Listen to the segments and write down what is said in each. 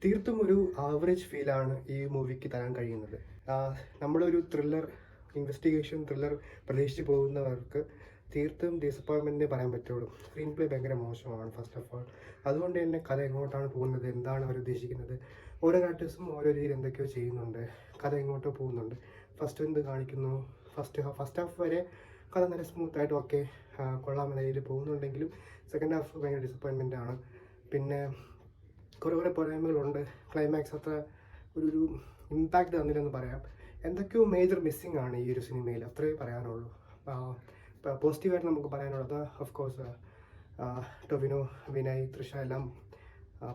തീർത്തും ഒരു ആവറേജ് ഫീലാണ് ഈ മൂവിക്ക് തരാൻ കഴിയുന്നത്. നമ്മളൊരു ഇൻവെസ്റ്റിഗേഷൻ ത്രില്ലർ പ്രതീക്ഷിച്ച് പോകുന്നവർക്ക് തീർത്തും ഡിസപ്പോയിൻമെൻറ്റേ പറയാൻ പറ്റുള്ളൂ. സ്ക്രീൻ പ്ലേ ഭയങ്കര മോശമാണ് ഫസ്റ്റ് ഓഫ് ഓൾ. അതുകൊണ്ട് തന്നെ കഥ എങ്ങോട്ടാണ് പോകുന്നത്, എന്താണ് അവർ ഉദ്ദേശിക്കുന്നത്, ഓരോ ആർട്ടിസ്റ്റും ഓരോ രീതിയിൽ എന്തൊക്കെയോ ചെയ്യുന്നുണ്ട്, കഥ എങ്ങോട്ടോ പോകുന്നുണ്ട്. ഫസ്റ്റ് എന്ത് കാണിക്കുന്നു, ഫസ്റ്റ് ഹാഫ് വരെ കഥ നല്ല സ്മൂത്തായിട്ട് ഓക്കെ കൊള്ളാമെന്ന രീതിയിൽ പോകുന്നുണ്ടെങ്കിലും സെക്കൻഡ് ഹാഫ് ഭയങ്കര ഡിസപ്പോയിൻമെൻ്റ് ആണ്. പിന്നെ കുറേ പോരായ്മകളുണ്ട്. ക്ലൈമാക്സ് അത്ര ഒരു ഇമ്പാക്റ്റ് തന്നില്ലെന്ന് പറയാം. എന്തൊക്കെയോ മേജർ മിസ്സിംഗ് ആണ് ഈ ഒരു സിനിമയിൽ, അത്രേ പറയാനുള്ളൂ. പോസിറ്റീവായിട്ട് നമുക്ക് പറയാനുള്ളത് ഓഫ് കോഴ്സ് ടൊവിനോ, വിനയ്, തൃഷ എല്ലാം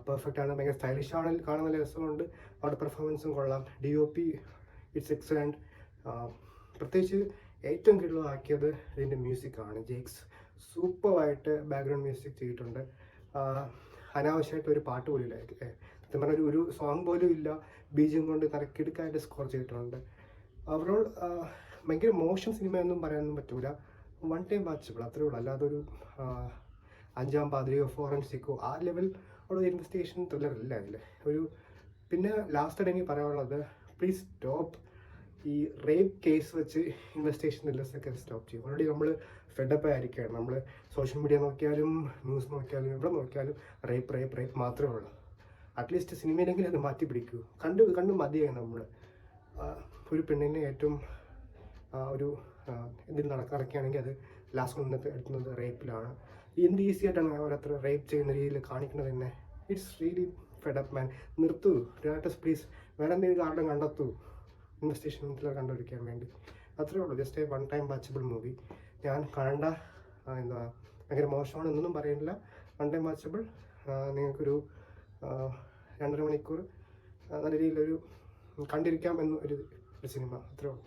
പെർഫെക്റ്റ് ആണ്. ഭയങ്കര സ്റ്റൈലിഷ് ആണ്, കാണാൻ നല്ല രസമുണ്ട്. അവരുടെ പെർഫോമൻസും കൊള്ളാം. DOP it's excellent. പ്രത്യേകിച്ച് ഏറ്റവും കിടിലമാക്കിയത് ഇതിൻ്റെ മ്യൂസിക്കാണ്. ജേക്സ് സൂപ്പറായിട്ട് ബാക്ക്ഗ്രൗണ്ട് മ്യൂസിക് ചെയ്തിട്ടുണ്ട്. അനാവശ്യമായിട്ട് ഒരു പാട്ട് പോലും ഇല്ല. സത്യം പറഞ്ഞാൽ ഒരു സോങ് പോലും ഇല്ല. ബീജം കൊണ്ട് കറക്കിടുക്കായിട്ട് സ്കോർ ചെയ്തിട്ടുണ്ട്. ഓവറോൾ ഭയങ്കര മോശം സിനിമയൊന്നും പറയാനൊന്നും പറ്റൂല. വൺ ടൈം വാച്ചബിൾ, അത്രേ ഉള്ളൂ. അല്ലാതെ ഒരു അഞ്ചാം പാതിരിയോ ഫോറൻസിക്കോ ആ ലെവൽ ഉള്ള ഇൻവെസ്റ്റിഗേഷൻ ത്രില്ലർ ഇല്ല അതിൽ. പിന്നെ ലാസ്റ്റ് എനിക്ക് പറയാനുള്ളത്, പ്ലീസ് സ്റ്റോപ്പ് ഈ റേപ്പ് കേസ് വെച്ച് ഇൻവെസ്റ്റിഗേഷൻ ത്രില്ലേഴ്സൊക്കെ സ്റ്റോപ്പ് ചെയ്യും. ഓൾറെഡി നമ്മൾ ഫെഡപ്പ് ആയിരിക്കുകയാണ്. നമ്മൾ സോഷ്യൽ മീഡിയ നോക്കിയാലും ന്യൂസ് നോക്കിയാലും എവിടെ നോക്കിയാലും റേപ്പ് മാത്രമേ ഉള്ളൂ. അറ്റ്ലീസ്റ്റ് സിനിമയിലെങ്കിലും അത് മാറ്റി പിടിക്കൂ. കണ്ട് മതിയായി നമ്മൾ. ഒരു പെണ്ണിനെ ഏറ്റവും എന്തെങ്കിലും നടക്കുകയാണെങ്കിൽ അത് ലാസ്റ്റ് കൊണ്ടിട്ട് എടുക്കുന്നത് റേപ്പിലാണ്. എന്ത് ഈസി ആയിട്ടാണ് അവരത്ര റേപ്പ് ചെയ്യുന്ന രീതിയിൽ കാണിക്കുന്നത് തന്നെ. ഇറ്റ്സ് റിയലി ഫെഡപ്പ് മാൻ. നിർത്തൂ ഡയറക്ടേഴ്സ്, പ്ലീസ്. വേറെ എന്തെങ്കിലും കാരണം കണ്ടെത്തൂ ഇൻവെസ്റ്റിഗേഷൻ കണ്ടുപിടിക്കാൻ വേണ്ടി. അത്രേ ഉള്ളൂ. Just A one time watchable movie. ഞാൻ ഭയങ്കര മോശമാണെന്നൊന്നും പറയുന്നില്ല. One time watchable. നിങ്ങൾക്കൊരു 2.5 മണിക്കൂർ നല്ല രീതിയിലൊരു കണ്ടിരിക്കാം എന്നൊരു സിനിമ. അത്രേ ഉള്ളൂ.